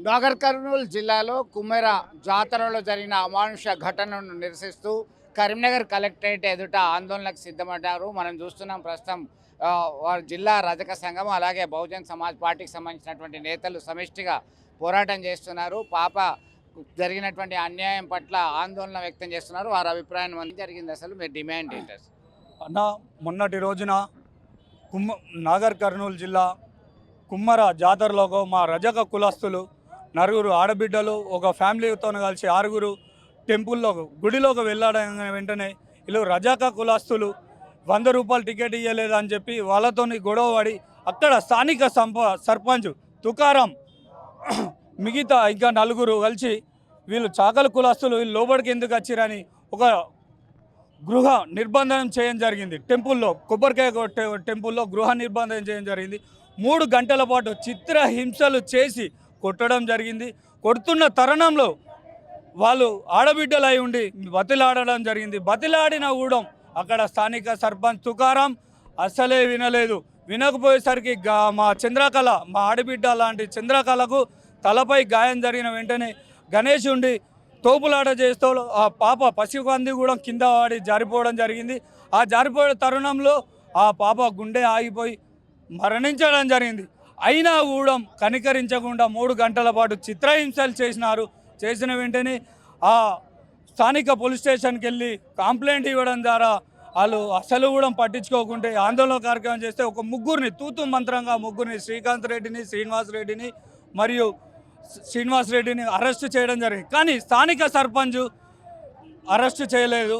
నాగర్ కర్నూలు జిల్లాలో కుమ్మెర జాతరలో జరిగిన అమానుష ఘటనను నిరసిస్తూ కరీంనగర్ కలెక్టరేట్ ఎదుట ఆందోళనకు సిద్ధమయ్యారు. మనం చూస్తున్నాం ప్రస్తుతం వారి జిల్లా రజక సంఘం అలాగే బహుజన్ సమాజ్ పార్టీకి సంబంధించినటువంటి నేతలు సమిష్టిగా పోరాటం చేస్తున్నారు. పాప జరిగినటువంటి అన్యాయం పట్ల ఆందోళన వ్యక్తం చేస్తున్నారు. వారి అభిప్రాయం జరిగింది, అసలు మీరు డిమాండ్ ఏంటి? అన్న, మొన్నటి రోజున నాగర్ కర్నూలు జిల్లా కుమ్మర జాతరలో మా రజక కులస్తులు నలుగురు ఆడబిడ్డలు ఒక ఫ్యామిలీతో కలిసి 6 టెంపుల్లో గుడిలోకి వెళ్ళడం వెంటనే వీళ్ళు రజక కులస్తులు 100 రూపాయలు టికెట్ ఇవ్వలేదని చెప్పి వాళ్ళతో గొడవ పడి అక్కడ స్థానిక సర్పంచ్ తుకారాం మిగతా ఇంకా 4 కలిసి వీళ్ళు చాకలి కులస్తులు వీళ్ళు లోపలికి ఎందుకు వచ్చిరని ఒక గృహ నిర్బంధనం చేయడం జరిగింది. టెంపుల్లో కొబ్బరికాయ టెంపుల్లో గృహ నిర్బంధనం చేయడం జరిగింది. 3 గంటల పాటు చిత్రహింసలు చేసి కొట్టడం జరిగింది. కొడుతున్న తరుణంలో వాళ్ళు ఆడబిడ్డలు అయి ఉండి బతిలాడడం జరిగింది. బతిలాడిన కూడా అక్కడ స్థానిక సర్పంచ్ తుకారాం అస్సలే వినలేదు. వినకపోయేసరికి మా చంద్రకళ, మా ఆడబిడ్డ లాంటి చంద్రకళకు తలపై గాయం జరిగిన వెంటనే గణేష్ ఉండి తోపులాట చేస్తూ ఆ పాప పసికంది కూడా కింద వాడి జారిపోవడం జరిగింది. ఆ జారిపోయే తరుణంలో ఆ పాప గుండె ఆగిపోయి మరణించడం జరిగింది. అయినా కూడా కనికరించకుండా 3 గంటల పాటు చిత్రహింసలు చేసినారు. చేసిన వెంటనే ఆ స్థానిక పోలీస్ స్టేషన్కి వెళ్ళి కంప్లైంట్ ఇవ్వడం ద్వారా వాళ్ళు అసలు కూడా పట్టించుకోకుంటే ఆందోళన కార్యక్రమం చేస్తే ఒక 3 తూతు మంత్రంగా 3 శ్రీకాంత్ రెడ్డిని, శ్రీనివాస్ రెడ్డిని అరెస్ట్ చేయడం జరిగింది. కానీ స్థానిక సర్పంచ్ అరెస్ట్ చేయలేదు.